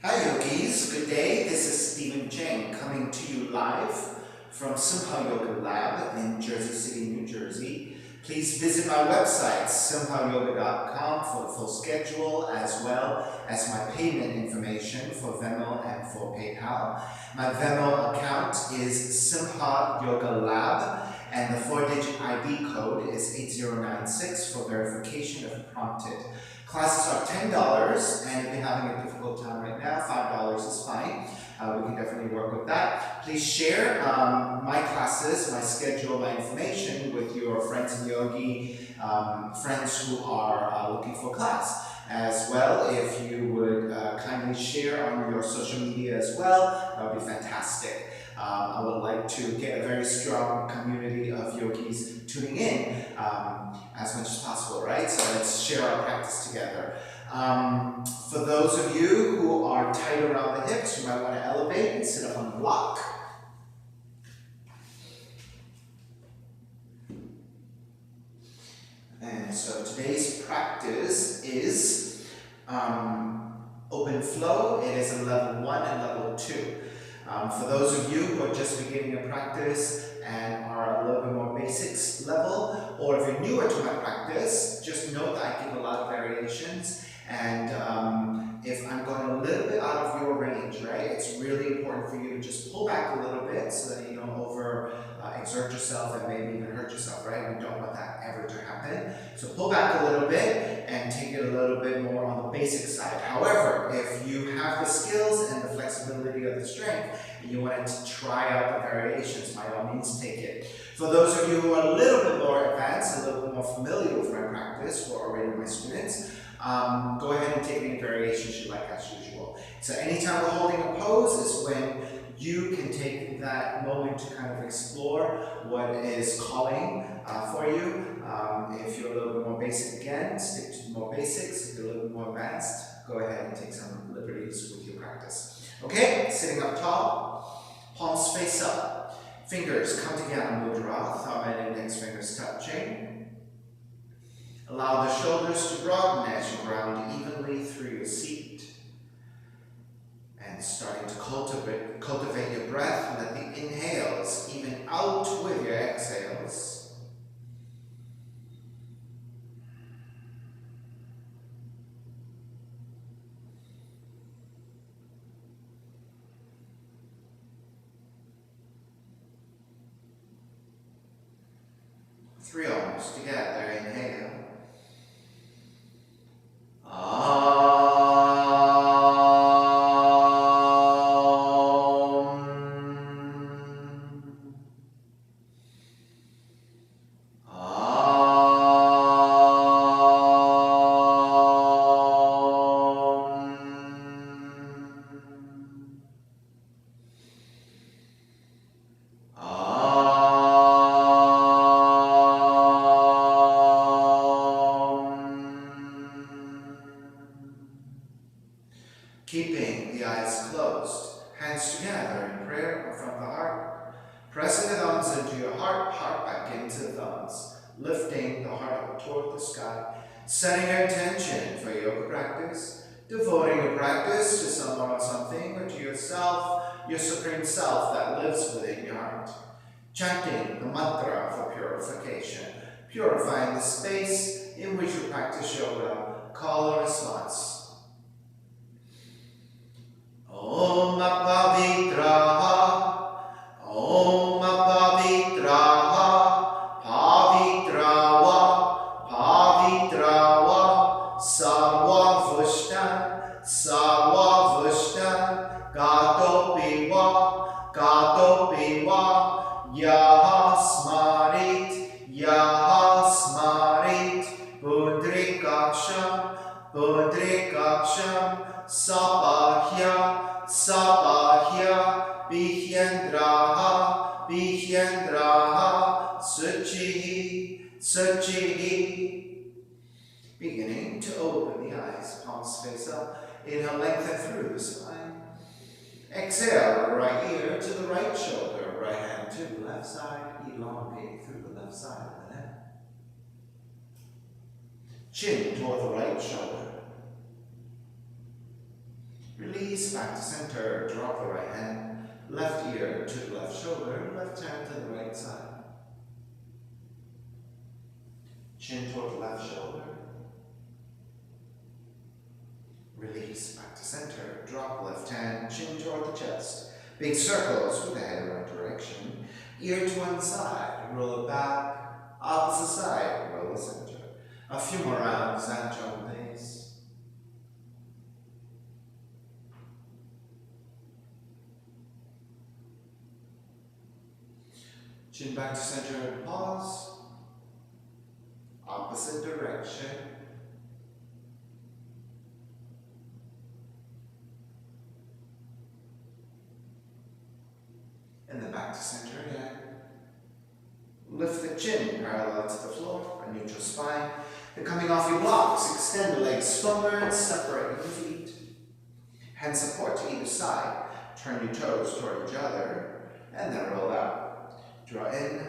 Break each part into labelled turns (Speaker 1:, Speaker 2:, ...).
Speaker 1: Hi yogis, good day. This is Stephen Chang coming to you live from Simha Yoga Lab in Jersey City, New Jersey. Please visit my website, simhayoga.com, for the full schedule as well as my payment information for Venmo and for PayPal. My Venmo account is Simha Yoga Lab and the 4-digit ID code is 8096 for verification if prompted. Classes are $10, and if you're having a difficult time right now, $5 is fine. We can definitely work with that. Please share my classes, my schedule, my information with your friends in yogi, friends who are looking for class. As well, if you would kindly share on your social media as well, that would be fantastic. I would like to get a very strong community of yogis tuning in as much as possible, right? So let's share our practice together. For those of you who are tight around the hips, you might want to elevate and sit up on the block. And so today's practice is open flow. It is a level 1 and level 2. For those of you who are just beginning a practice and are a little bit more basics level, or if you're newer to my practice, just note that I give a lot of variations, and if I'm going a little bit out of your range, right, it's really important for you to just pull back a little bit so that you don't exert yourself and maybe even hurt yourself, right? We don't want that ever to happen. So pull back a little bit and take it a little bit more on the basic side. However, if you have the skills and the flexibility of the strength and you want to try out the variations, by all means take it. For those of you who are a little bit more advanced, a little bit more familiar with my practice, who are already my students, go ahead and take any variations you like as usual. So anytime we're holding a pose is when you can take that moment to kind of explore what is calling for you. If you're a little bit more basic again, stick to more basics. If you're a little bit more advanced, go ahead and take some liberties with your practice. Okay, sitting up tall, palms face up, fingers come together, mudra, thumb and index fingers touching. Allow the shoulders to broaden as you ground evenly through your seat. And starting to cultivate your breath, let the inhales even out with your exhales. Three arms together, inhale. Keeping the eyes closed, hands together in prayer from the heart. Pressing the thumbs into your heart, heart back into the thumbs. Lifting the heart up toward the sky. Setting your intention for yoga practice. Devoting your practice to someone or something, or to yourself, your supreme self that lives within your heart. Chanting the mantra for purification. Purifying the space in which you practice yoga. Call or response. Om Pavitraha, Om Pavitraha, Pavitrawa, Pavitrawa, Sarva Vushtan, Gato Piva, Yaha Smarit, Pudrikaksham, Sabahya, Bihyendraha, Suchihi. Beginning to open the eyes, palms face up. Inhale, lengthen through the spine. Exhale, right ear to the right shoulder, right hand to the left side. Elongate through the left side of the neck. Chin toward the right shoulder. Release back to center, drop the right hand, left ear to the left shoulder, left hand to the right side. Chin toward the left shoulder. Release back to center, drop left hand, chin toward the chest. Big circles with the head in the right direction. Ear to one side, roll it back, opposite side, roll the center. A few more rounds at your own pace. Chin back to center and pause. Opposite direction. And then back to center again. Lift the chin parallel to the floor, a neutral spine. Then coming off your blocks, extend the legs forward, separate your feet. Hand support to either side. Turn your toes toward each other, and then roll out. Draw in,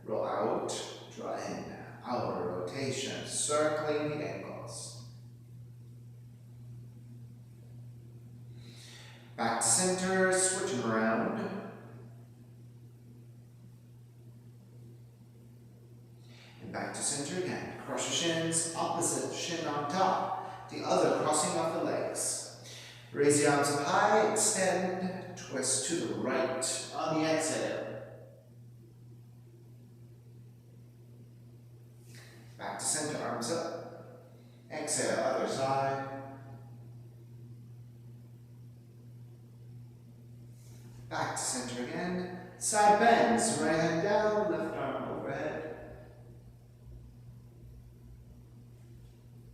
Speaker 1: roll out, draw in. Outer rotation, circling the ankles. Back to center, switching around. And back to center again. Cross your shins, opposite shin on top. The other crossing off the legs. Raise the arms up high, extend, twist to the right on the exhale. Back to center, arms up. Exhale, other side. Back to center again. Side bends, right hand down, left arm overhead.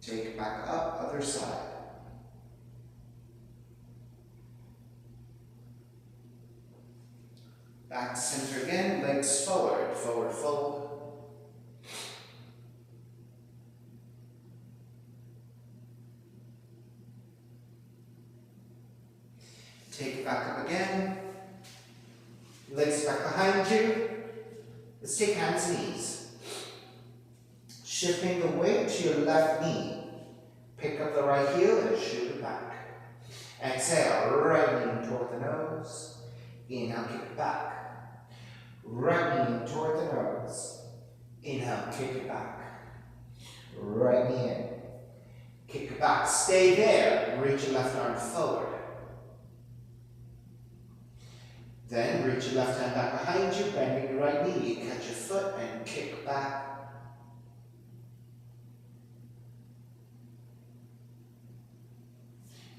Speaker 1: Take back up, other side. Back to center again, legs forward, forward fold. Take it back up again. Legs back behind you. Let's take hands and knees. Shifting the weight to your left knee. Pick up the right heel and shoot it back. Exhale, right knee toward the nose. Inhale, kick it back. Right knee toward the nose. Inhale, kick it back. Right knee in. Kick it back. Stay there. Reach your left arm forward. Then reach your left hand back behind you, bending your right knee. Catch your foot and kick back.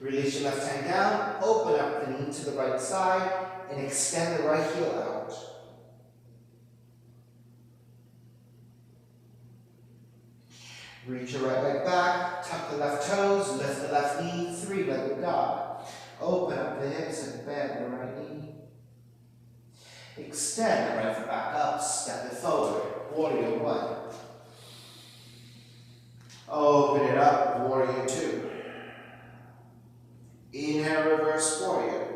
Speaker 1: Release your left hand down, open up the knee to the right side, and extend the right heel out. Reach your right leg back, tuck the left toes, lift the left knee, three-legged dog. Open up the hips and bend the right knee. Extend the right foot back up, step it forward, warrior one. Open it up, warrior two. Inhale, reverse warrior.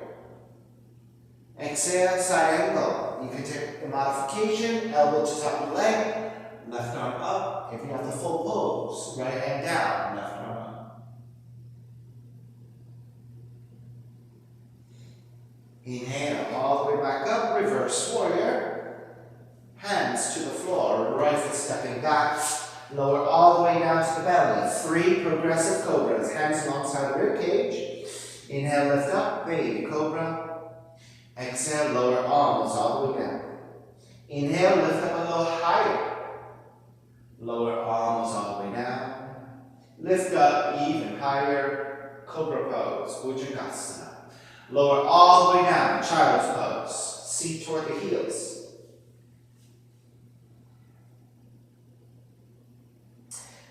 Speaker 1: Exhale, side angle. You can take the modification, elbow to top of the leg, left arm up. If you have the full pose, right hand down, left arm up. Inhale, all the way back up, reverse warrior. Hands to the floor, right foot stepping back. Lower all the way down to the belly. 3 progressive cobras, hands alongside the rib cage. Inhale, lift up, baby cobra. Exhale, lower arms all the way down. Inhale, lift up a little higher. Lower arms all the way down. Lift up even higher. Cobra pose, Bhujangasana. Lower all the way down, child's pose. Seat toward the heels.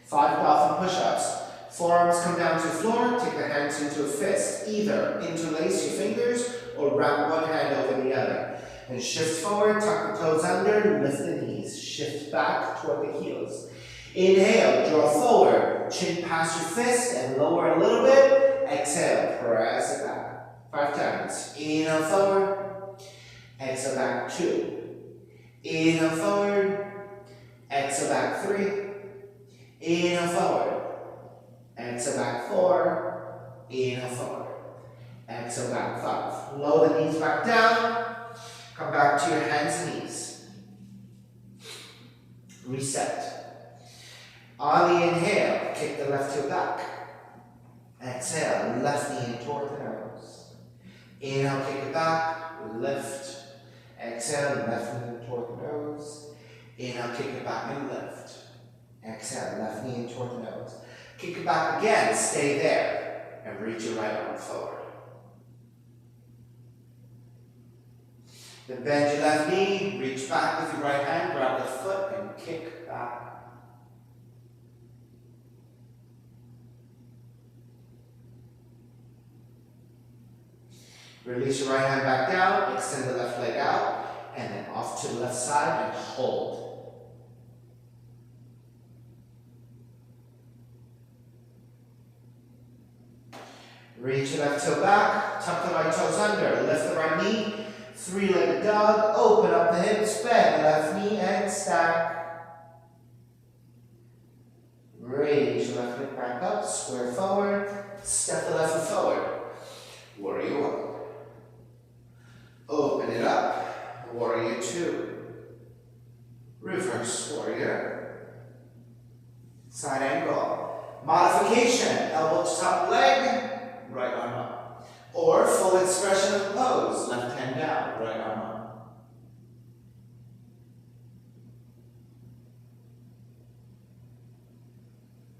Speaker 1: 5 dolphin push-ups. Forearms come down to the floor, take the hands into a fist. Either interlace your fingers or wrap one hand over the other. And shift forward, tuck the toes under, lift the knees. Shift back toward the heels. Inhale, draw forward, chin past your fist and lower a little bit. Exhale, press it back. 5 times. Inhale forward, exhale back 2. Inhale forward, exhale back 3. Inhale forward. Exhale back 4. Inhale forward. Exhale, back 5. Lower the knees back down. Come back to your hands and knees. Reset. On the inhale, kick the left heel back. Exhale, left knee in toward the nose. Inhale, kick it back, lift. Exhale, left knee in toward the nose. Inhale, kick it back and lift. Exhale, left knee in toward the nose. Kick it back again, stay there, and reach your right arm forward. Then bend your left knee, reach back with your right hand, grab the foot, and kick back. Release your right hand back down, extend the left leg out, and then off to the left side and hold. Reach your left toe back, tuck the right toes under, lift the right knee, three-legged dog, open up the hips, bend the left knee and stack. Raise your left leg back up, square forward, step the left foot forward. Warrior 1. Open it up, Warrior 2. Reverse Warrior. Side angle. Modification, elbow to top leg, right arm up. Or full expression of the pose, left hand down, right arm up.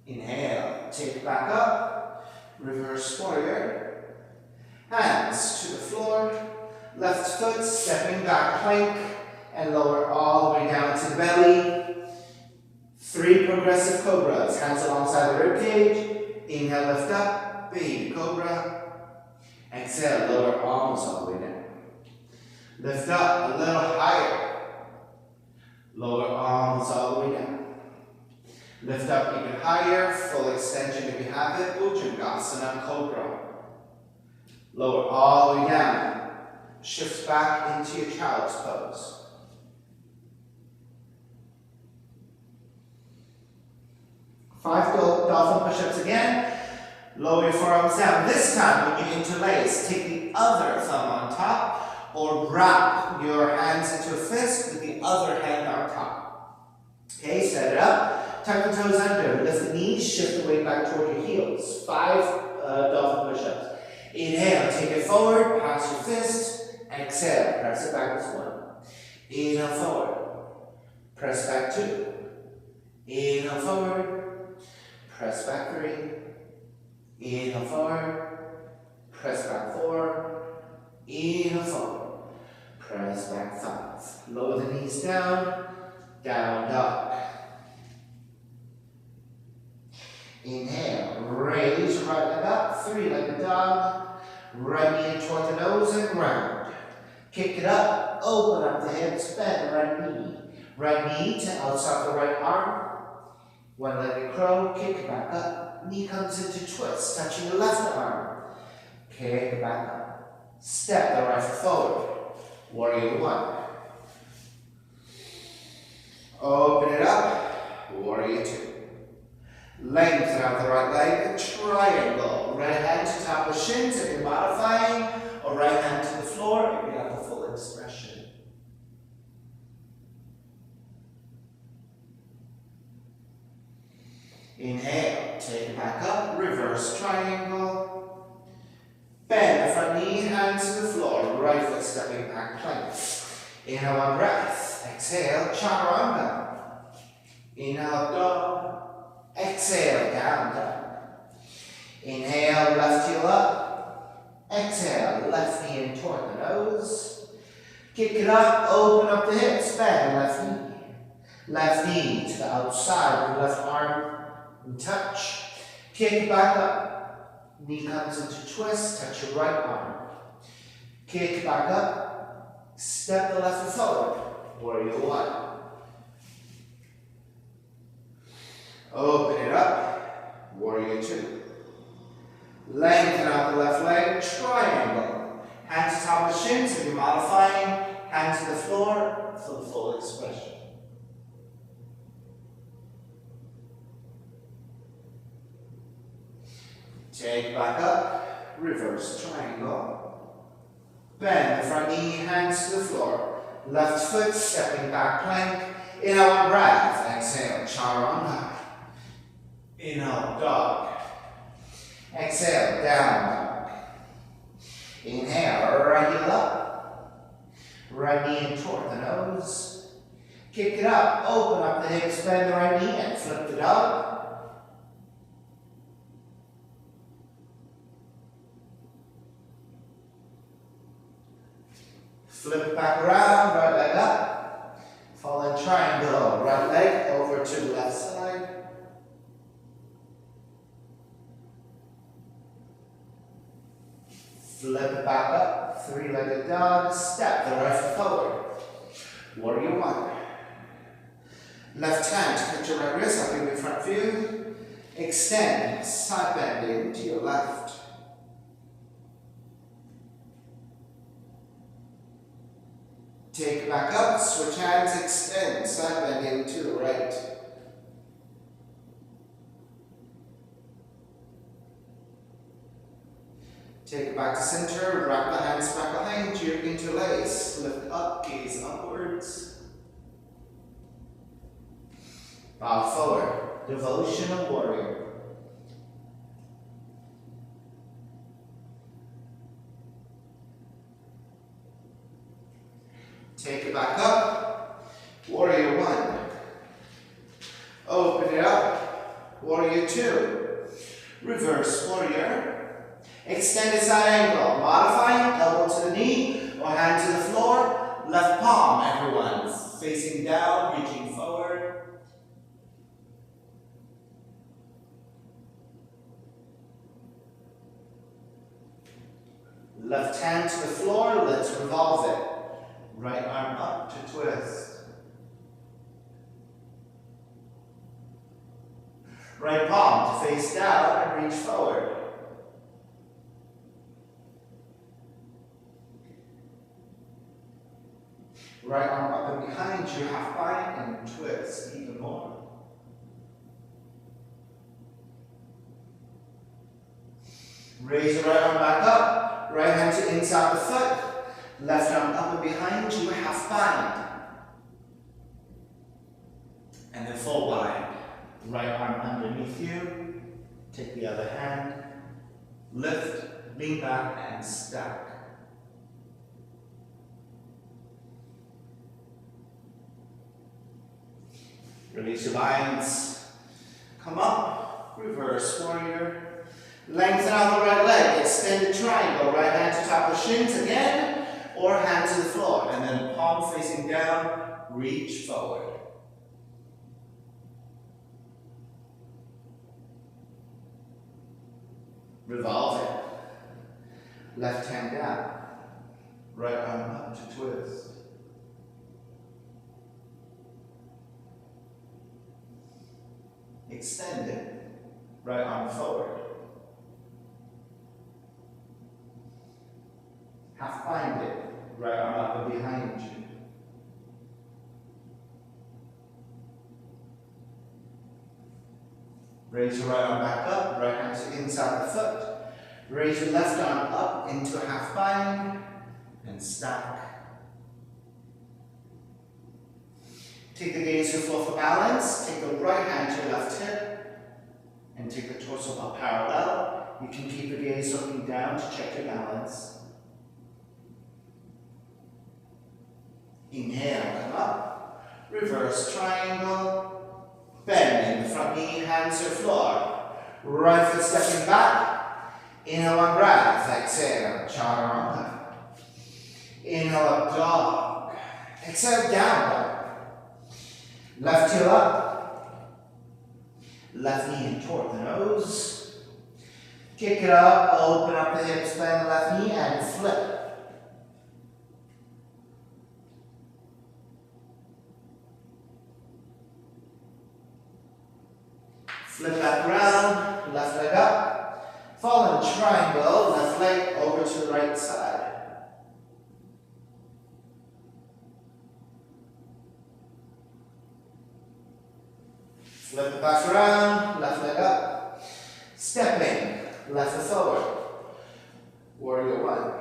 Speaker 1: Inhale, take it back up, reverse warrior. Hands to the floor, left foot stepping back plank, and lower all the way down to the belly. 3 progressive cobras, hands alongside the rib cage. Inhale, lift up, baby cobra. Exhale, lower arms all the way down. Lift up a little higher. Lower arms all the way down. Lift up even higher, full extension if you have it, Bhujangasana Cobra. Lower all the way down. Shift back into your child's pose. Five dolphin push-ups again. Lower your forearms down. This time, when you interlace, take the other thumb on top or wrap your hands into a fist with the other hand on top. Okay, set it up. Tuck the toes under. Lift the knees. Shift the weight back toward your heels. 5 dolphin push-ups. Inhale, take it forward. Pass your fist. Exhale, press it back with 1. Inhale, forward. Press back 2. Inhale, forward. Press back 3. Inhale forward, press back 4, inhale forward, press back 5. Lower the knees down, down dog. Inhale, raise your right leg up, 3-legged dog, right knee toward the nose and ground. Kick it up, open up the hips, bend the right knee to outside the right arm. One-legged crow, kick it back up. Knee comes into twist, touching the left arm. Kick it back up. Step the right foot forward. Warrior 1. Open it up. Warrior 2. Lengthen out the right leg. Triangle. Right hand to top of shins if you're modifying, or right hand to the floor if you have the full expression. Inhale, take it back up, reverse triangle. Bend the front knee, hands to the floor, right foot stepping back plank. Inhale, one breath. Exhale, chaturanga. Inhale, dog. Exhale, down dog. Inhale, left heel up. Exhale, left knee in toward the nose. Kick it up, open up the hips, bend left knee. Left knee to the outside, the left arm. Touch, kick back up, knee comes into twist, touch your right arm. Kick back up, step the left foot forward, Warrior 1. Open it up, Warrior 2. Lengthen out the left leg, triangle. Hands to top of shins if you're modifying, hands to the floor for the full expression. Take back up, reverse triangle. Bend the front knee, hands to the floor. Left foot stepping back plank. Inhale, one breath. Exhale, chaturanga. Inhale, dog. Exhale, down dog. Inhale, right heel up. Right knee in toward the nose. Kick it up, open up the hips, bend the right knee and flip the dog. Flip back around, right leg up. Fallen triangle, right leg over to the left side. Flip it back up, three-legged dog, step the right foot forward. Warrior one. Left hand, put your right wrist up in your front view. Extend, side bending to your left. Take it back up, switch hands, extend, side bending to the right. Take it back to center, wrap the hands back behind you, interlace, lift up, gaze upwards. Bow forward, devotional warrior. Take it back up, warrior one. Open it up, warrior two. Reverse warrior. Extended side angle, modifying, elbow to the knee or hand to the floor. Left palm, everyone, facing down, reaching forward. Left hand to the floor, let's revolve it. Right arm up to twist. Right palm to face down and reach forward. Right arm up and behind you, half bind and twist even more. Raise your right arm back up, right hand to inside the foot, left arm up and behind you, half bind. And then full bind. Right arm underneath you, take the other hand, lift, lean back and stack. Release your binds. Come up, reverse warrior. Lengthen out the right leg, extend the triangle. Right hand to tap the shins again, or hand to the floor. And then palm facing down, reach forward. Revolve it. Left hand down. Right arm up to twist. Extend it. Right arm forward. Half bind it. Right arm up and behind you. Raise your right arm back up, right hand to inside the foot. Raise your left arm up into a half bind and stack. Take the gaze to the floor for balance. Take the right hand to your left hip and take the torso up parallel. You can keep the gaze looking down to check your balance. Inhale, come up. Reverse triangle. Bend in the front knee, hands to the floor. Right foot stepping back. Inhale, one breath. Exhale, chaturanga. Inhale, up dog. Exhale, down dog. Left heel up. Left knee in toward the nose. Kick it up, open up the hips, bend the left knee, and flip. Flip back around, left leg up. Fallen triangle, left leg over to the right side. Flip it back around, left leg up. Stepping, left foot forward. Warrior one.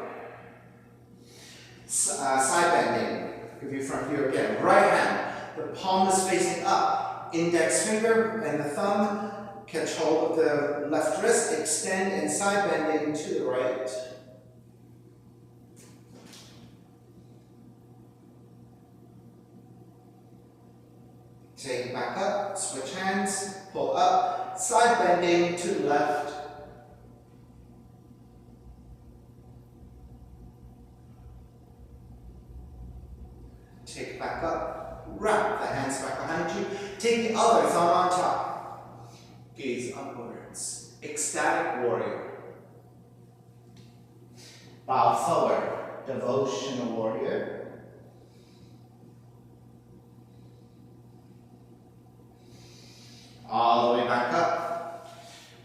Speaker 1: Side bending. Give you front view again. Right hand. The palm is facing up. Index finger and the thumb catch hold of the left wrist. Extend and side bending to the right. Take it back up. Switch hands. Pull up. Side bending to the left. Take it back up, wrap the hands back behind you, take the other thumb on top, gaze upwards, ecstatic warrior, bow forward, devotional warrior, all the way back up,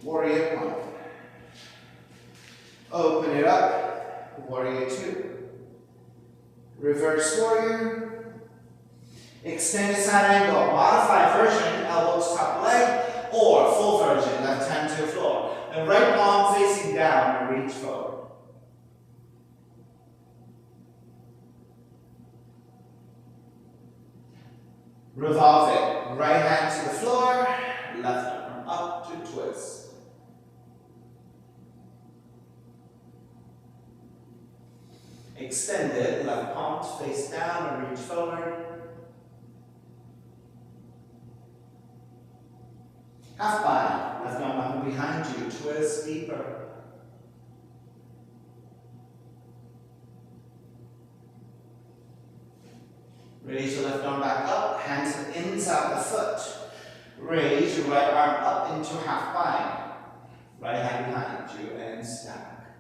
Speaker 1: warrior one, open it up, warrior two, reverse warrior, extended side angle, modified version, elbows top leg, or full version, left hand to the floor. And right palm facing down and reach forward. Revolve it. Right hand to the floor, left arm up to twist. Extend it, left palm face down and reach forward. Half bind, left arm up and behind you, twist deeper. Raise your left arm back up, hands to the inside of the foot. Raise your right arm up into half bind. Right hand behind you and stack.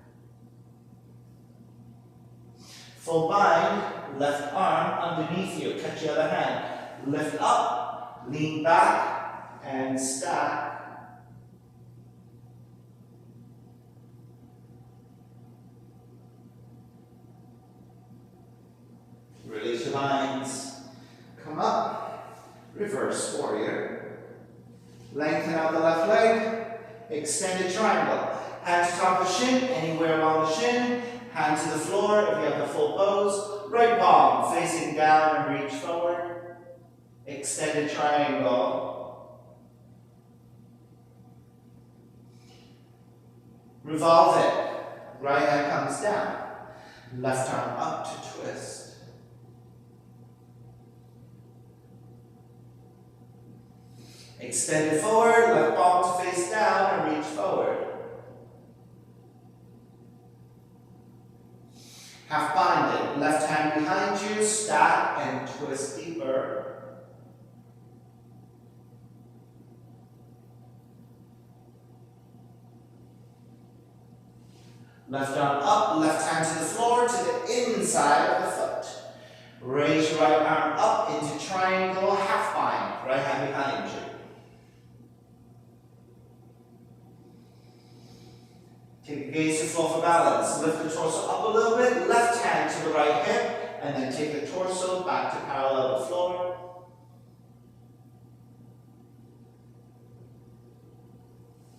Speaker 1: Full bind, left arm underneath you, catch the other hand. Lift up, lean back, and stack. Release your lines. Come up, reverse warrior. Lengthen out the left leg, extended triangle. Hand to top of the shin, anywhere along the shin. Hand to the floor if you have the full pose. Right palm facing down and reach forward. Extended triangle. Revolve it. Right hand comes down. Left arm up to twist. Extend it forward, left palm to face down and reach forward. Half bind it. Left hand behind you, stack and twist deeper. Left arm up, left hand to the floor, to the inside of the foot. Raise your right arm up into triangle, half bind, right hand behind you. Take the gaze to the floor for balance. Lift the torso up a little bit, left hand to the right hip, and then take the torso back to parallel the floor.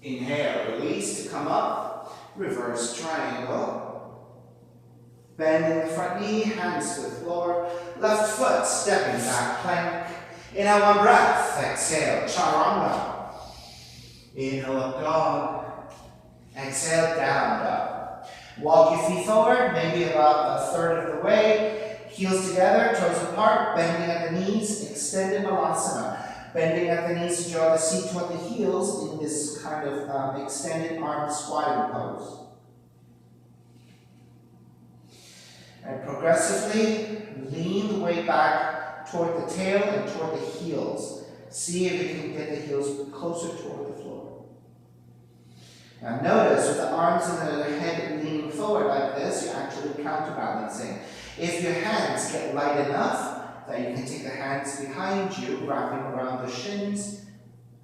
Speaker 1: Inhale, release to come up. Reverse triangle. Bend in the front knee, hands to the floor. Left foot stepping back, plank. Inhale, one breath. Exhale, chaturanga. Inhale, up dog. Exhale, down dog. Walk your feet forward, maybe about a third of the way. Heels together, toes apart, bending at the knees, extended malasana. Bending at the knees to draw the seat toward the heels in this kind of extended arm squatting pose. And progressively lean the weight back toward the tail and toward the heels. See if you can get the heels closer toward the floor. Now notice with the arms and the head leaning forward like this, you're actually counterbalancing. If your hands get light enough, that you can take the hands behind you, wrapping around the shins,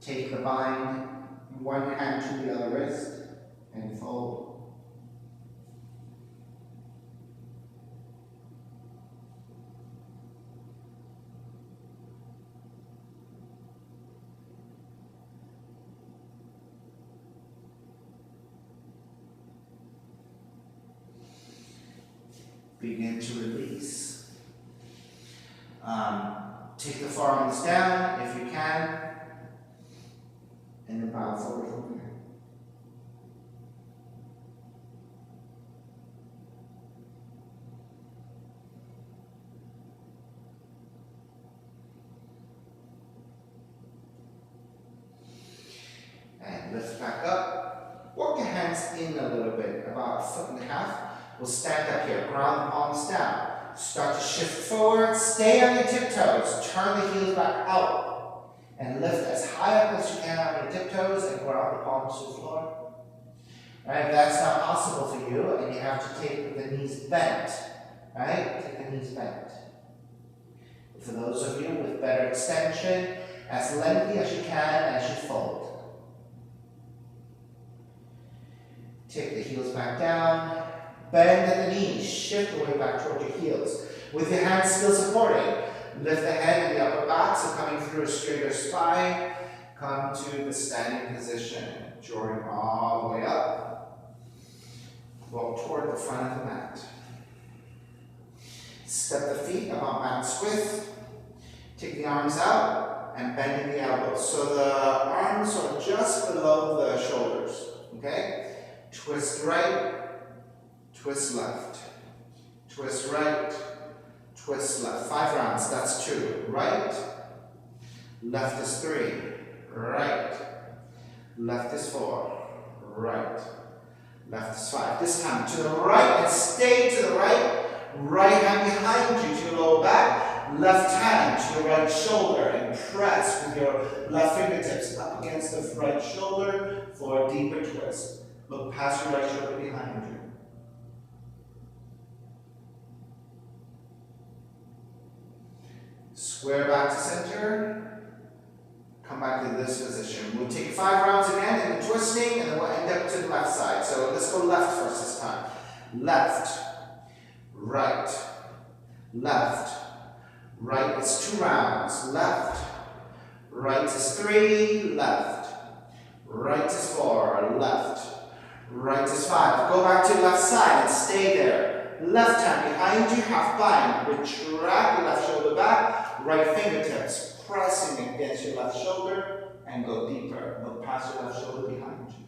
Speaker 1: take the bind, one hand to the other wrist, and fold. Begin to release. Take the forearms down if you can, and then bow forward from there. And lift back up. Walk your hands in a little bit, about 1.5 feet. We'll stand up here, ground the palms down. Start to shift forward, stay on your tiptoes, turn the heels back out, and lift as high up as you can on your tiptoes and ground the palms to the floor. Right, if that's not possible for you, and you have to take the knees bent, right? Take the knees bent. For those of you with better extension, as lengthy as you can as you fold. Take the heels back down. Bend at the knees, shift the way back toward your heels. With your hands still supporting, lift the head and the upper back, so coming through a straighter spine. Come to the standing position, drawing all the way up. Walk toward the front of the mat. Step the feet about mat's width. Take the arms out and bending the elbows. So the arms are just below the shoulders, okay? Twist right. Twist left, twist right, twist left. 5 rounds, that's 2. Right, left is 3, right, left is 4, right, left is 5. This time to the right and stay to the right. Right hand behind you to your lower back. Left hand to your right shoulder and press with your left fingertips up against the right shoulder for a deeper twist. Look past your right shoulder behind you. Square back to center. Come back to this position. We'll take 5 rounds again in the twisting, and then we'll end up to the left side. So let's go left first this time. Left, right, left, right is 2 rounds. Left, right is 3, left, right is 4, left, right is 5. Go back to the left side and stay there. Left hand behind you, half bind. Retract the left shoulder back. Right fingertips pressing against your left shoulder and go deeper. Look past your left shoulder behind you.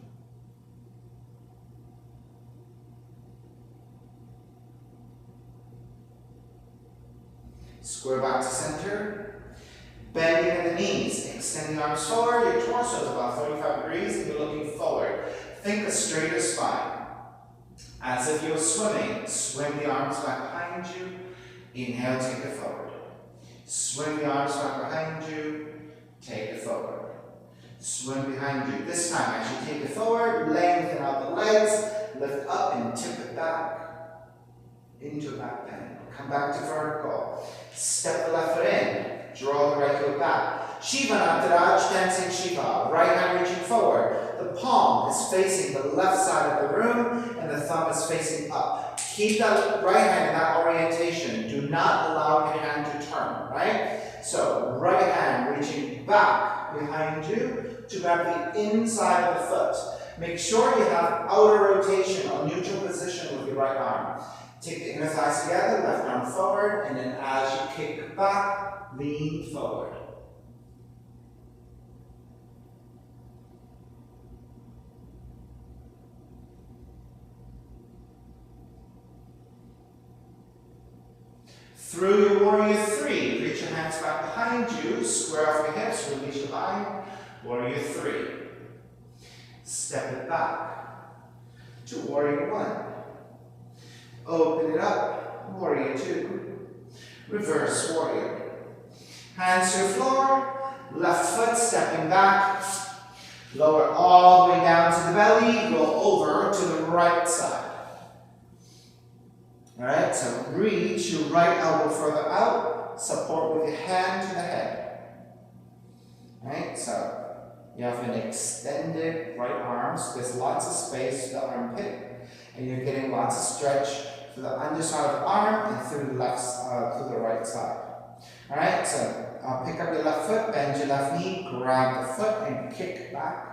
Speaker 1: Square back to center. Bending at the knees. Extend the arms forward. Your torso is about 35 degrees and you're looking forward. Think a straighter spine. As if you're swimming, swing the arms back behind you. Inhale, take it forward. Swing the arms back behind you. Take it forward. Swing behind you. This time, as you take it forward, lengthen out the legs. Lift up and tip it back into a back bend. Come back to vertical. Step the left foot in. Draw the right heel back. Shiva Nataraj, dancing Shiva. Right hand reaching forward. The palm is facing the left side of the room and the thumb is facing up. Keep that right hand in that orientation. Do not allow your hand to turn, right? So, right hand reaching back behind you to grab the inside of the foot. Make sure you have outer rotation or neutral position with your right arm. Take the inner thighs together, left arm forward, and then as you kick back, lean forward. Through your warrior 3, reach your hands back behind you, square off your hips, release your line, warrior 3. Step it back to warrior 1. Open it up, warrior 2. Reverse warrior. Hands to the floor, left foot stepping back, lower all the way down to the belly, roll over to the right side. Alright, so reach your right elbow further out, support with your hand to the head. Alright, so you have an extended right arm, so there's lots of space to the armpit, and you're getting lots of stretch through the underside of the arm and through the through the right side. Alright, so pick up your left foot, bend your left knee, grab the foot and kick back.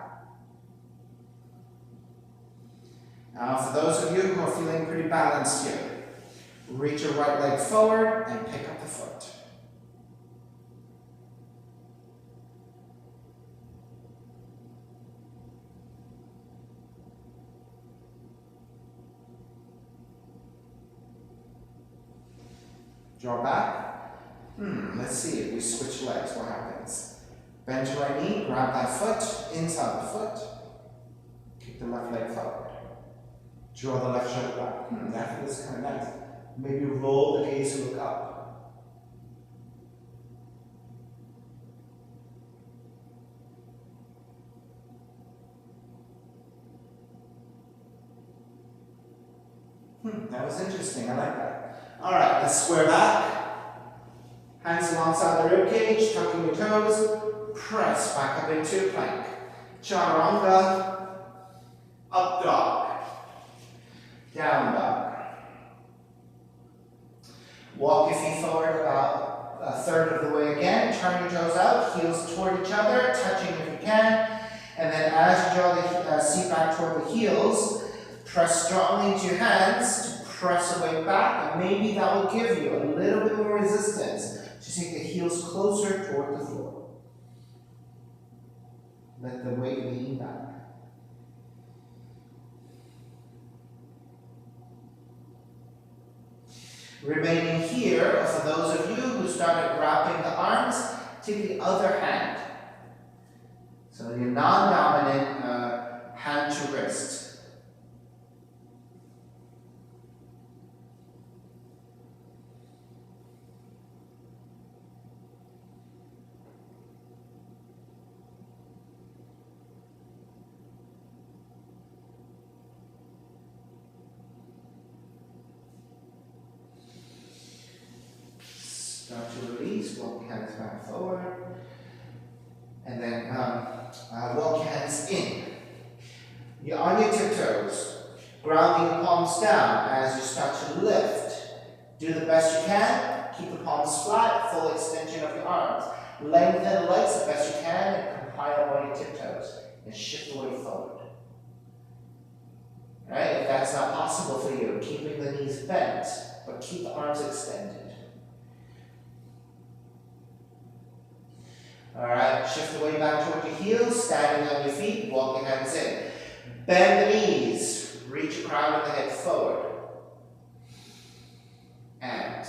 Speaker 1: Now for those of you who are feeling pretty balanced here, Reach your right leg forward and pick up the foot. Draw back. Let's see if we switch legs, what happens? Bend your right knee, grab that foot, inside the foot. Kick the left leg forward. Draw the left shoulder back. That feels kind of nice. Maybe roll the gaze to look up. That was interesting, I like that. All right, let's square back. Hands alongside the rib cage, tucking your toes. Press back up into plank. Chaturanga. Up dog. Down dog. Walk your feet forward about a third of the way again. Turn your toes out, heels toward each other, touching if you can. And then as you draw the seat back toward the heels, press strongly into your hands to press the weight back. And maybe that will give you a little bit more resistance to take the heels closer toward the floor. Let the weight lean back. Remaining here, for those of you who started wrapping the arms, take the other hand. So your non-dominant hand to wrist. Start to release, walk your hands back forward. And then walk your hands in. You're on your tiptoes, grounding the palms down as you start to lift. Do the best you can. Keep the palms flat, full extension of your arms. Lengthen the legs the best you can and come high up on your tiptoes. And shift the weight forward. Right? If that's not possible for you, keeping the knees bent, but keep the arms extended. Alright, shift the weight back toward your heels, standing on your feet, walk your hands in. Bend the knees, reach your crown of the head forward. And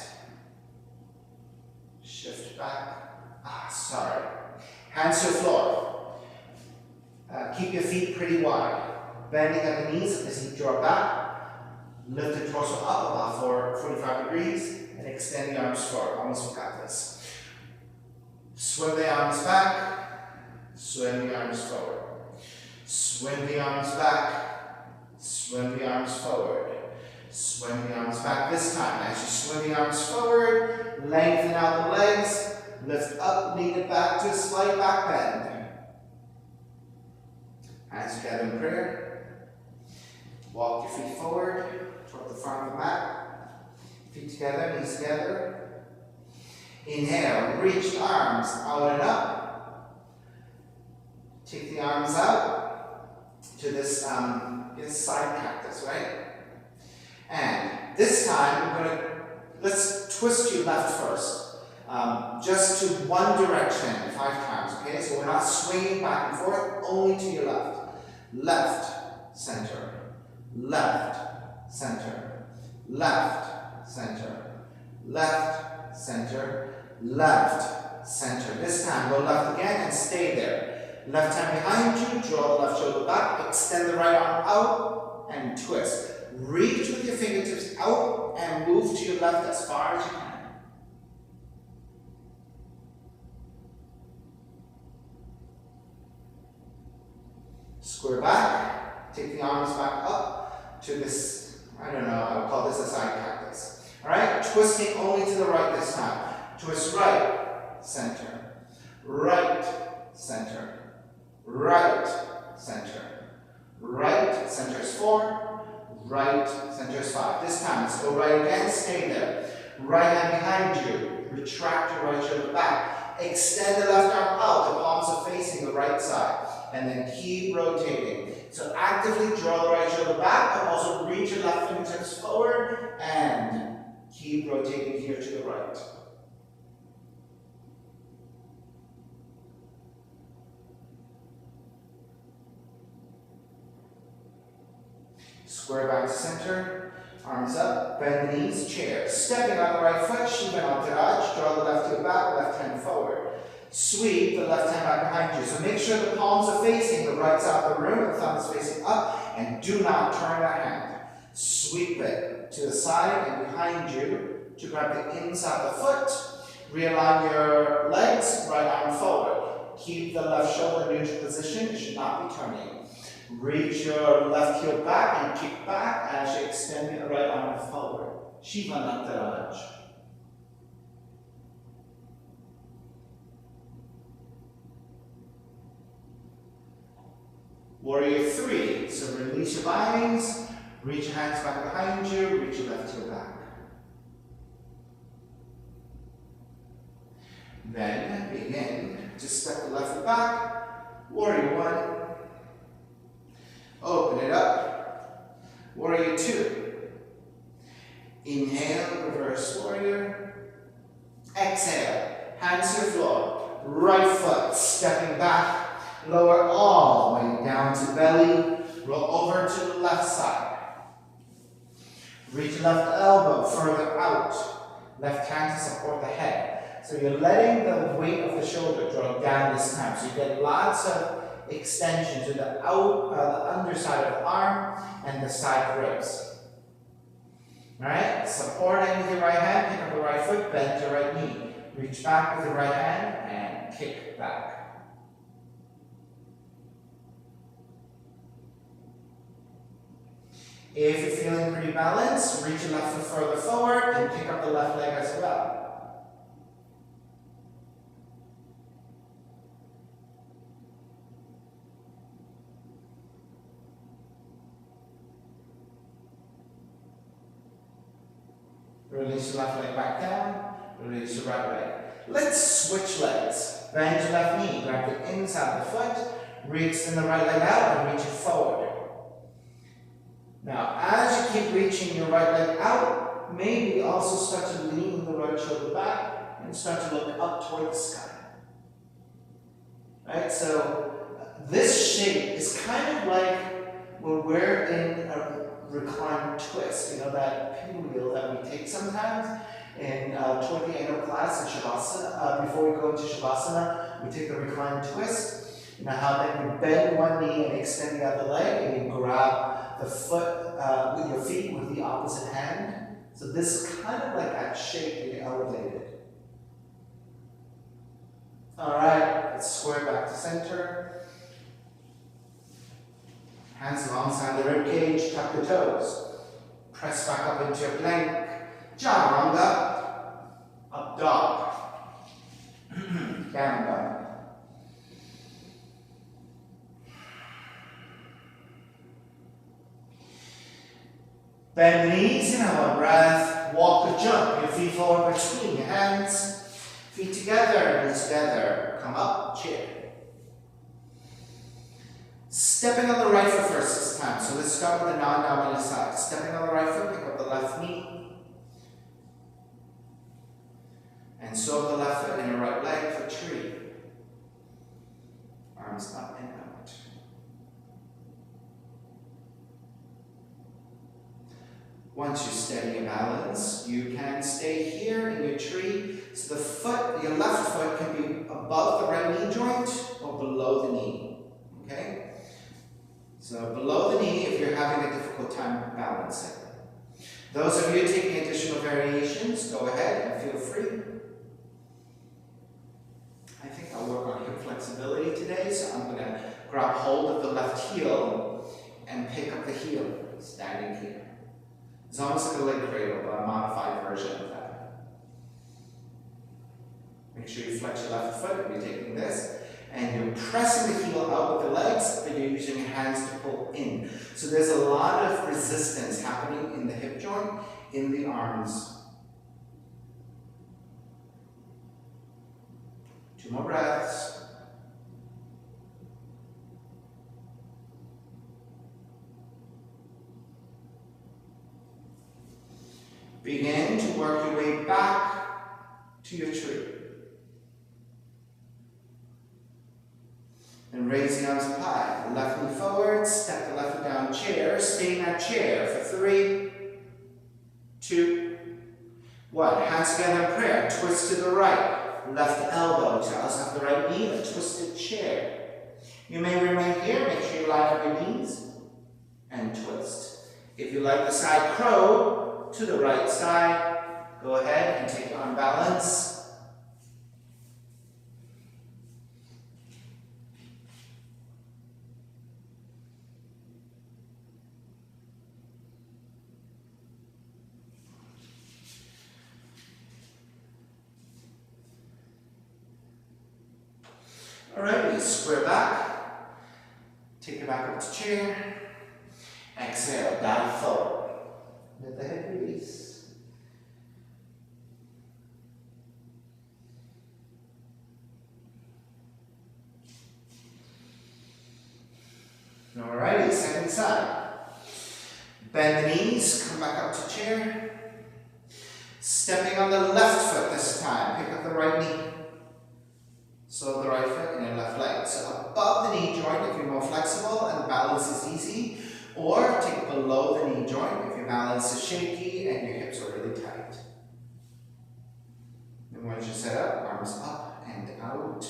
Speaker 1: shift back. Hands to the floor. Keep your feet pretty wide. Bending at the knees as you draw back. Lift the torso up about 45 degrees and extend the arms forward. Almost got this. Swim the arms back, swim the arms forward. Swim the arms back, swim the arms forward. Swim the arms back this time. As you swim the arms forward, lengthen out the legs, lift up, lean it back to a slight back bend. Hands together in prayer. Walk your feet forward toward the front of the mat. Feet together, knees together. Inhale, reach the arms out and up. Take the arms out to this side cactus, right? And this time, let's twist your left first. Just to one direction 5 times, okay? So we're not swinging back and forth, only to your left. Left, center, left, center, left, center, left, center, left, center. This time, go left again and stay there. Left hand behind you, draw the left shoulder back, extend the right arm out and twist. Reach with your fingertips out and move to your left as far as you can. Square back, take the arms back up to this, I don't know, I would call this a side cactus. Alright, twisting only to the right this time. Twist right, center, right, center, right, center, right, center is 4, right, center is 5. This time, let's go right again, stay there. Right hand behind you, retract your right shoulder back. Extend the left arm out, the palms are facing the right side. And then keep rotating. So actively draw the right shoulder back, but also reach your left fingertips forward and Keep rotating here to the right. Square back to center, arms up, bend the knees, chair. Stepping on the right foot, Shiva Antaraj, draw the left heel back, left hand forward. Sweep the left hand back behind you. So make sure the palms are facing the right side of the room, the thumb is facing up, and do not turn that hand. Sweep it to the side and behind you to grab the inside of the foot. Realign your legs, right arm forward. Keep the left shoulder neutral position, it should not be turning. Reach your left heel back and kick back as you extend your right arm forward. Shiva Nataraj. Warrior 3. So release your bindings, reach your hands back behind you, reach your left heel back. Then begin to step the left foot back. Warrior 1. Open it up. Warrior 2. Inhale, reverse warrior. Exhale, hands to the floor. Right foot stepping back. Lower all the way down to belly. Roll over to the left side. Reach left elbow further out. Left hand to support the head. So you're letting the weight of the shoulder drop down this time. So you get lots of extension to the underside of the arm and the side ribs. Alright, supporting with your right hand, pick up the right foot, bend your right knee. Reach back with your right hand and kick back. If you're feeling pretty balanced, reach your left foot further forward and pick up the left leg as well. Release your left leg back down, release your right leg. Let's switch legs. Bend your left knee, grab the inside of the foot, reach the right leg out and reach it forward. Now, as you keep reaching your right leg out, maybe also start to lean the right shoulder back and start to look up toward the sky. Right, so this shape is kind of like when we're in a reclined twist, you know, that pinwheel that we take sometimes in toward the end of class in Shavasana. Before we go into Shavasana, we take the reclined twist. You know how then you bend one knee and extend the other leg, and you grab the foot with your feet with the opposite hand. So this is kind of like that shape being elevated. All right, let's square back to center. Hands alongside the rib cage, tuck the toes. Press back up into your plank. Chaturanga. Up dog. Down dog. Bend the knees, inhale one breath. Walk or jump, your feet forward between your hands. Feet together, knees together. Come up, chair. Stepping on the right foot first this time. So let's start with the non-dominant side. Stepping on the right foot, pick up the left knee. And soak the left foot in your right leg for tree. Arms up and out. Once you steady your balance, you can stay here in your tree. So the foot, your left foot can be above the right knee joint or below the knee. Okay? So below the knee if you're having a difficult time balancing. Those of you taking additional variations, go ahead and feel free. I think I'll work on hip flexibility today, so I'm going to grab hold of the left heel and pick up the heel, standing here. It's almost like a leg cradle, but a modified version of that. Make sure you flex your left foot if you're taking this. And you're pressing the heel out with the legs, but you're using your hands to pull in. So there's a lot of resistance happening in the hip joint, in the arms. 2 more breaths. Begin to work your way back to your tree. And raise the arms up high. The left knee forward, step the left foot down, chair. Stay in that chair for 3, 2, 1. Hands together in prayer. Twist to the right. Left elbow to us the right knee. A twisted chair. You may remain here. Make sure you line up your knees and twist. If you like the side crow to the right side, go ahead and take on balance. Alright, square back. Take it back up to chair. Exhale, dive forward. Let the head release. Alrighty, second side. Bend the knees, come back up to chair. Stepping on the left foot this time. Pick up the right knee. So the right foot and your left leg. So above the knee joint if you're more flexible and the balance is easy, or take below the knee joint if your balance is shaky and your hips are really tight. And once you set up, arms up and out.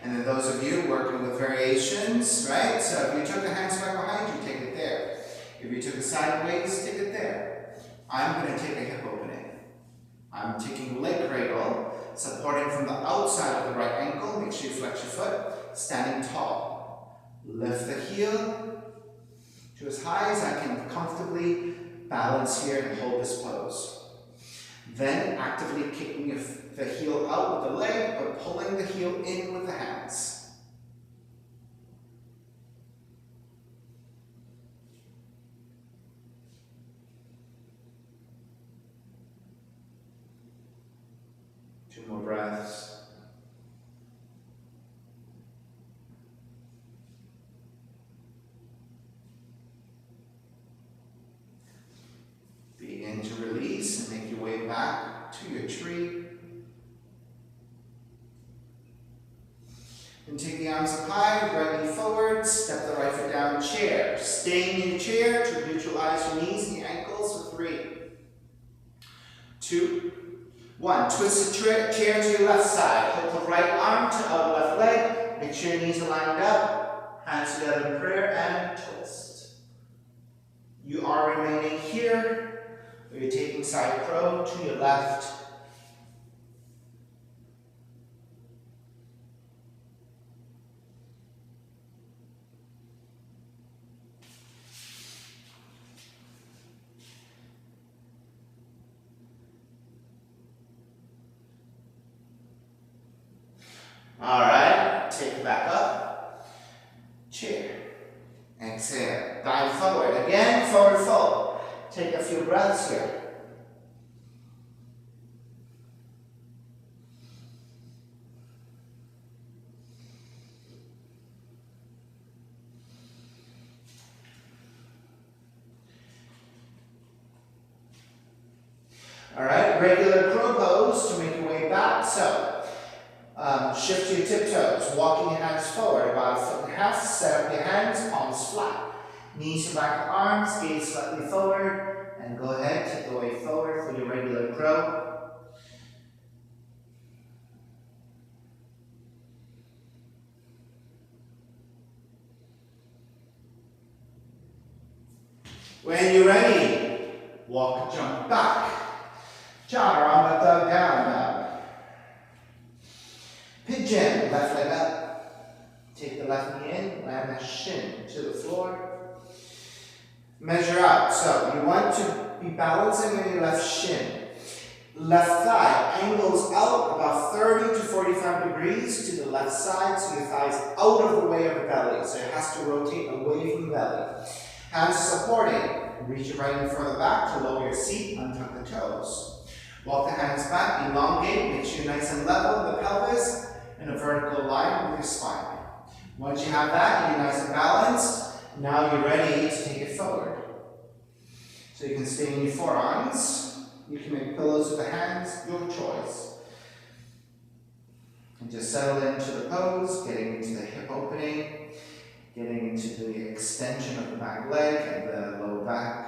Speaker 1: And then those of you working with variations, right? So if you took the hands back behind you, take it there. If you took it sideways, take it there. I'm going to take a hip opening. I'm taking leg cradle, supporting from the outside of the right ankle. Make sure you flex your foot. Standing tall. Lift the heel to as high as I can comfortably balance here and hold this pose. Then actively kicking the heel out with the leg, but pulling the heel in with the hands. Two more breaths. Begin to release and make your way back to your tree. And take the arms up high, right knee forward, step the right foot down, chair. Stay in your chair to neutralize your knees and your ankles for 3, 2, 1. Twist the chair to your left side. Hold the right arm to our left leg. Make sure your knees are lined up. Hands together in prayer and twist. You are remaining here. You're taking side crow to your left. Alright, take it back up. Chair. Exhale. Dive forward. Again, forward fold. Take a few breaths here. Alright, regular crow pose to make your way back. So, shift to your tiptoes, walking your hands forward about 1.5 feet. Set up your hands, palms flat. Knees to back of arms, gaze slightly forward, and go ahead, take the way forward for your regular crow. When you're ready, walk, jump back. Chaturanga dog down now. Pigeon, left leg up. Take the left knee in, land that shin to the floor. Measure out. So you want to be balancing on your left shin. Left thigh angles out about 30 to 45 degrees to the left side, so your thigh's out of the way of the belly. So it has to rotate away from the belly. Hands supporting. Reach your right knee further back to lower your seat, untuck the toes. Walk the hands back, elongate, make sure you're nice and level in the pelvis, in a vertical line with your spine. Once you have that, you're nice and balanced, now you're ready to take it forward. So you can stay in your forearms, you can make pillows with the hands, your choice. And just settle into the pose, getting into the hip opening, getting into the extension of the back leg and the lower back.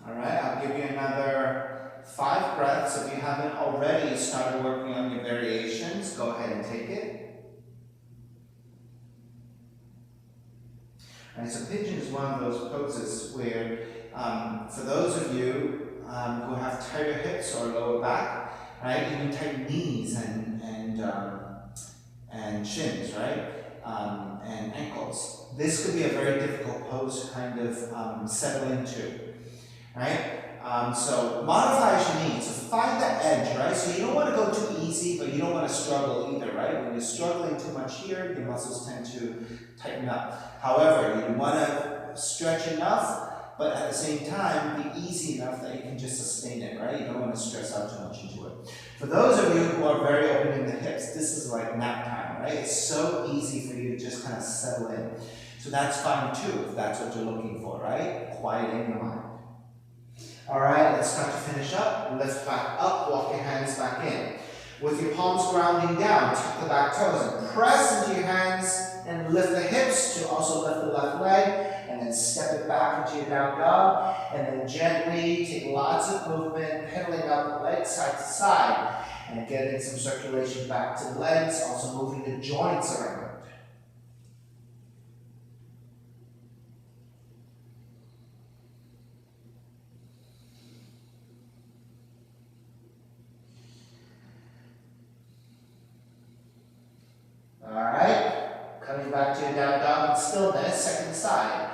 Speaker 1: Alright, I'll give you another 5 breaths. If you haven't already started working on your variations, go ahead and take it. Alright, so pigeon is one of those poses where, for those of you who have tighter hips or lower back, right, even tight knees and shins, right, and ankles, this could be a very difficult pose to kind of settle into. Right? So modify as you need. So find the edge, right? So you don't want to go too easy, but you don't want to struggle either, right? When you're struggling too much here, your muscles tend to tighten up. However, you want to stretch enough, but at the same time, be easy enough that you can just sustain it, right? You don't want to stress out too much into it. For those of you who are very open in the hips, this is like nap time, right? It's so easy for you to just kind of settle in. So that's fine too, if that's what you're looking for, right? Quieting the mind. Alright, let's start to finish up. Lift back up, walk your hands back in. With your palms grounding down, tuck the back toes and press into your hands and lift the hips to also lift the left leg, and then step it back into your down dog, and then gently take lots of movement, pedaling out the legs side to side, and getting some circulation back to the legs, also moving the joints around. Alright, coming back to your down dog in stillness, second side.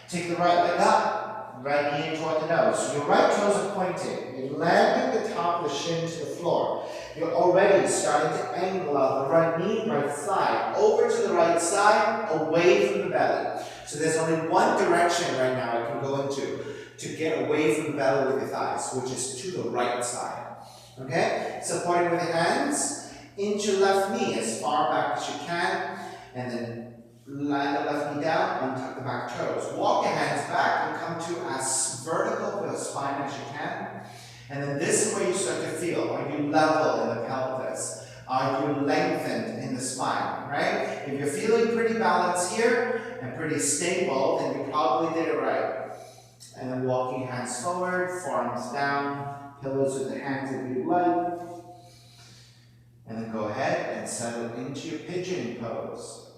Speaker 1: Take the right leg up, right knee in toward the nose. So your right toes are pointed. You're landing the top of the shin to the floor. You're already starting to angle out the right knee, right thigh, over to the right side, away from the belly. So there's only one direction right now I can go into to get away from the belly with your thighs, which is to the right side. Okay? Supporting with your hands. Inch your left knee as far back as you can, and then land the left knee down, untuck the back toes. Walk your hands back and come to as vertical with the spine as you can. And then this is where you start to feel, are you level in the pelvis? Are you lengthened in the spine, right? If you're feeling pretty balanced here and pretty stable, then you probably did it right. And then walking hands forward, forearms down, pillows with the hands if you'd like. And then go ahead and settle into your pigeon pose.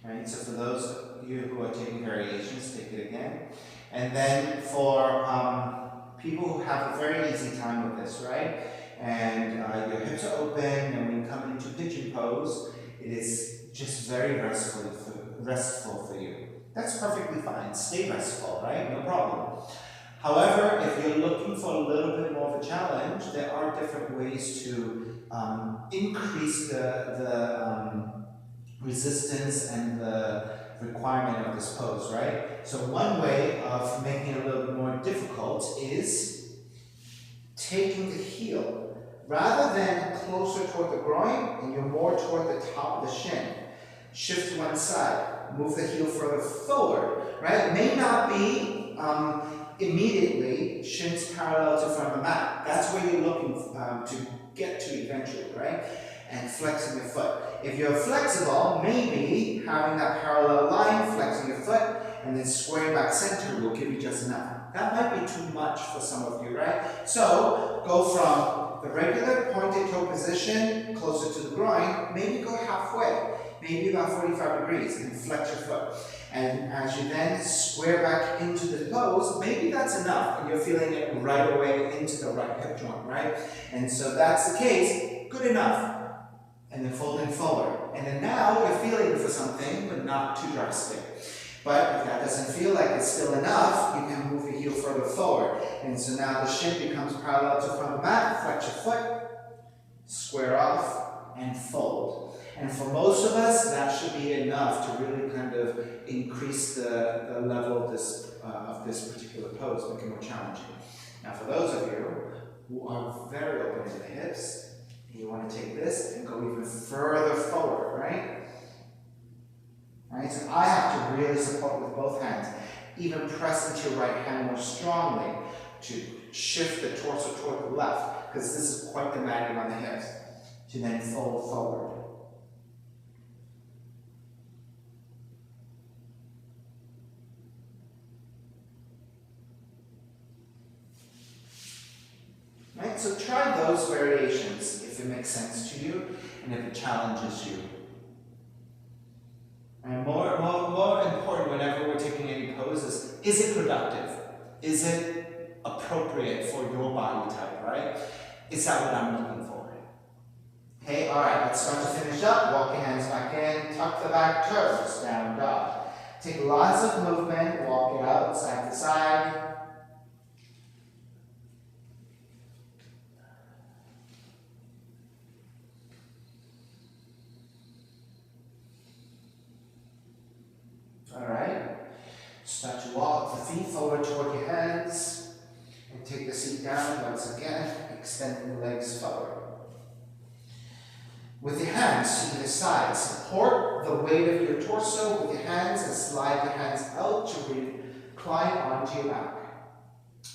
Speaker 1: Right, so for those of you who are taking variations, take it again. And then for people who have a very easy time with this, right? And your hips are open, and when you come into pigeon pose, it is just very restful for you. That's perfectly fine. Stay restful, right? No problem. However, if you're looking for a little bit more of a challenge, there are different ways to increase the resistance and the requirement of this pose, right? So one way of making it a little bit more difficult is taking the heel. Rather than closer toward the groin, and you're more toward the top of the shin. Shift to one side. Move the heel further forward, right? It may not be immediately, shins parallel to front of the mat. That's where you're looking to get to eventually, right? And flexing your foot. If you're flexible, maybe having that parallel line, flexing your foot, and then squaring back center will give you just enough. That might be too much for some of you, right? So go from the regular pointed toe position, closer to the groin, maybe go halfway, maybe about 45 degrees, and flex your foot. And as you then square back into the pose, maybe that's enough, and you're feeling it right away into the right hip joint, right? And so that's the case, good enough. And then folding forward. And then now you're feeling for something, but not too drastic. But if that doesn't feel like it's still enough, you can move your heel further forward. And so now the shin becomes parallel to front of the mat, flex your foot, square off, and fold. And for most of us, that should be enough to really kind of increase the level of this particular pose, make it more challenging. Now for those of you who are very open in the hips, you want to take this and go even further forward, right? Right? So I have to really support with both hands. Even press into your right hand more strongly to shift the torso toward the left, because this is quite demanding on the hips. To then fold forward. Right? So try those variations if it makes sense to you and if it challenges you. And more important whenever we're taking any poses, is it productive? Is it appropriate for your body type, right? Is that what I'm looking for? Okay, alright, let's start to finish up. Walk your hands back in, tuck the back toes, down dog. Take lots of movement, walk it out side to side. Alright, start to walk the feet forward toward your hands and take the seat down once again, extending the legs forward. With your hands to the side, support the weight of your torso with your hands and slide your hands out to recline onto your back.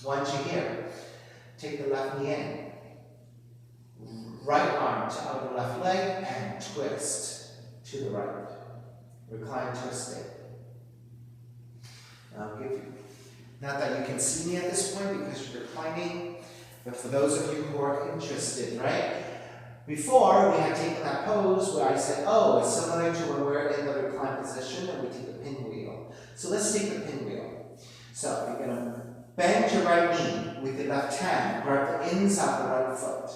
Speaker 1: Once you're here, take the left knee in. Right arm to outer left leg and twist to the right. Recline, twisting. Not that you can see me at this point because you're reclining, but for those of you who are interested, right? Before, we had taken that pose where I said, oh, it's similar to when we're in the reclined position and we take the pinwheel. So let's take the pinwheel. So you're going to bend your right knee with your left hand, grab the inside of the right foot.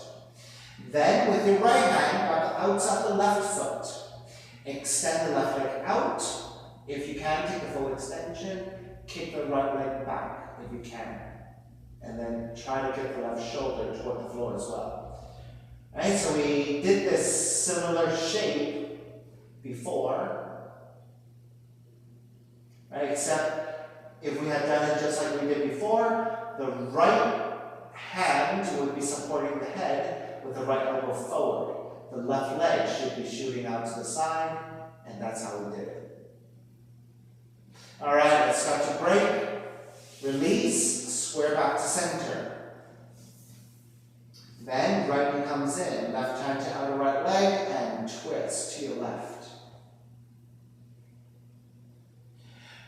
Speaker 1: Then with your right hand, grab the outside of the left foot. Extend the left leg out. If you can, take the full extension. Kick the right leg back if you can. And then try to get the left shoulder toward the floor as well. Right, so we did this similar shape before. Right, except if we had done it just like we did before, the right hand would be supporting the head with the right elbow forward. The left leg should be shooting out to the side, and that's how we did it. All right, let's start to break. Release, square back to center. Then right knee comes in, left hand to outer right leg, and twist to your left.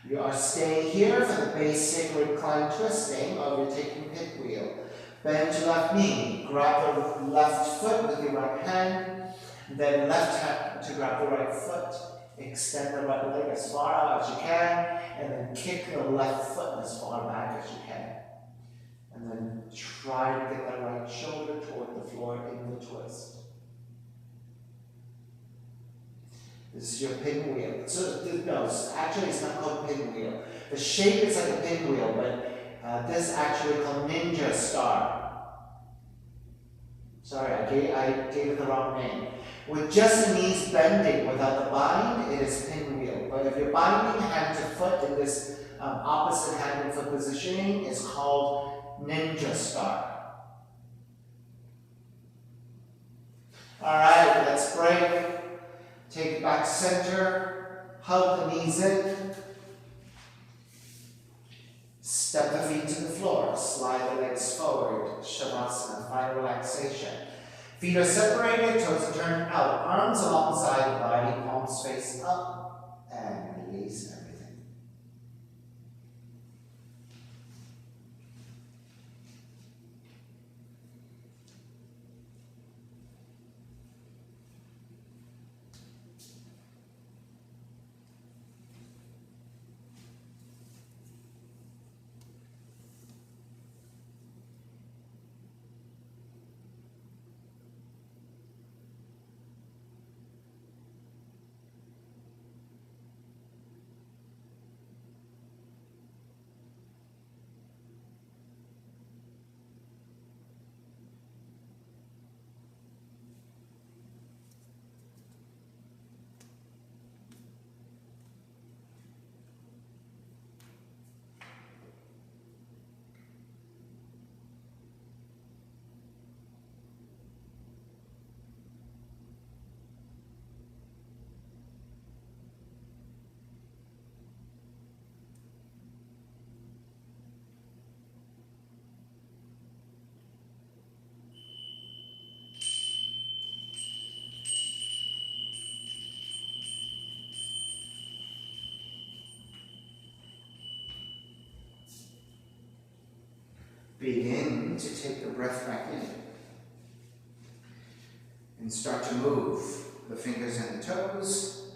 Speaker 1: You are staying here for the basic recline twisting, or you're taking pinwheel. Bend your left knee, grab the left foot with your right hand, then left hand to grab the right foot. Extend the right leg as far out as you can, and then kick the left foot as far back as you can. And then try to get that right shoulder toward the floor in the twist. This is your pinwheel. So, no, actually it's not called pinwheel. The shape is like a pinwheel, but this is actually called ninja star. Sorry, I gave it the wrong name. With just the knees bending without the bind, it is pinwheel. But if you're binding hand to foot in this opposite hand and foot positioning, it's called ninja star. Alright, let's break. Take it back to center. Hug the knees in. Step the feet to the floor, slide the legs forward, Shavasana, find relaxation. Feet are separated, toes are turned out, arms alongside the body, palms face up, and release everything. Begin to take the breath back in and start to move the fingers and the toes,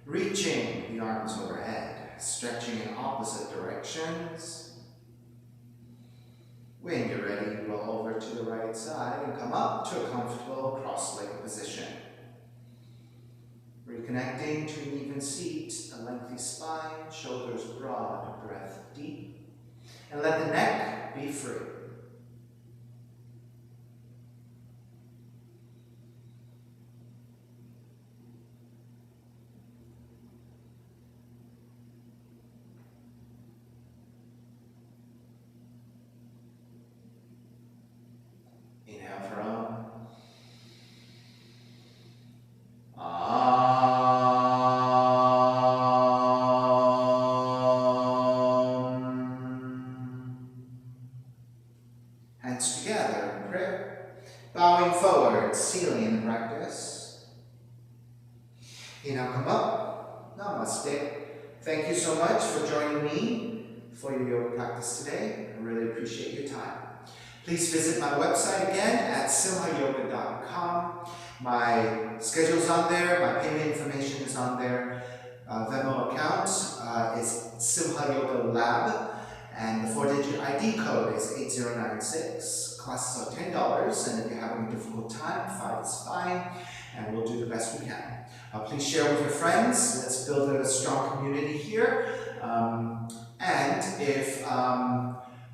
Speaker 1: reaching the arms overhead, stretching in opposite directions. When you're ready, roll over to the right side and come up to a comfortable cross-legged position. Reconnecting to an even seat, a lengthy spine, shoulders broad, breath deep. And let the neck be free. Inhale for Om. Hands together in prayer, bowing forward, sealing in practice. Inhale, come up, Namaste. Thank you so much for joining me for your yoga practice today. I really appreciate your time. Please visit my website again at simhayoga.com. My schedule's on there, my payment information is on there. Venmo account is Simha Yoga Lab. And the 4-digit ID code is 8096. Classes are $10, and if you're having a difficult time, 5 is fine, and we'll do the best we can. Please share with your friends. Let's build a strong community here. And if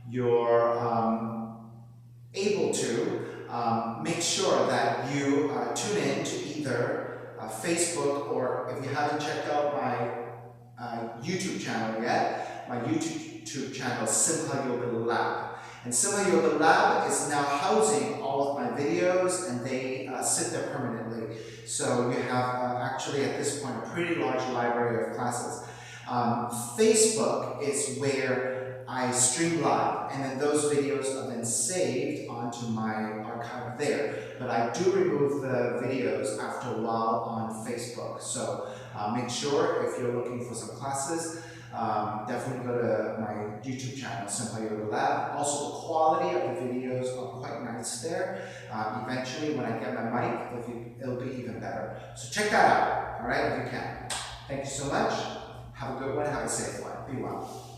Speaker 1: you're able to, make sure that you tune in to either Facebook, or if you haven't checked out my YouTube channel yet, my YouTube channel, Simha Yoga Lab. And Simha Yoga Lab is now housing all of my videos, and they sit there permanently. So you have actually at this point a pretty large library of classes. Facebook is where I stream live, and then those videos are then saved onto my archive there. But I do remove the videos after a while on Facebook. So make sure, if you're looking for some classes, definitely go to my YouTube channel, Simha Yoga Lab. Also, the quality of the videos are quite nice there. Eventually, when I get my mic, it'll be even better. So check that out, all right, if you can. Thank you so much. Have a good one. Have a safe one. Be well.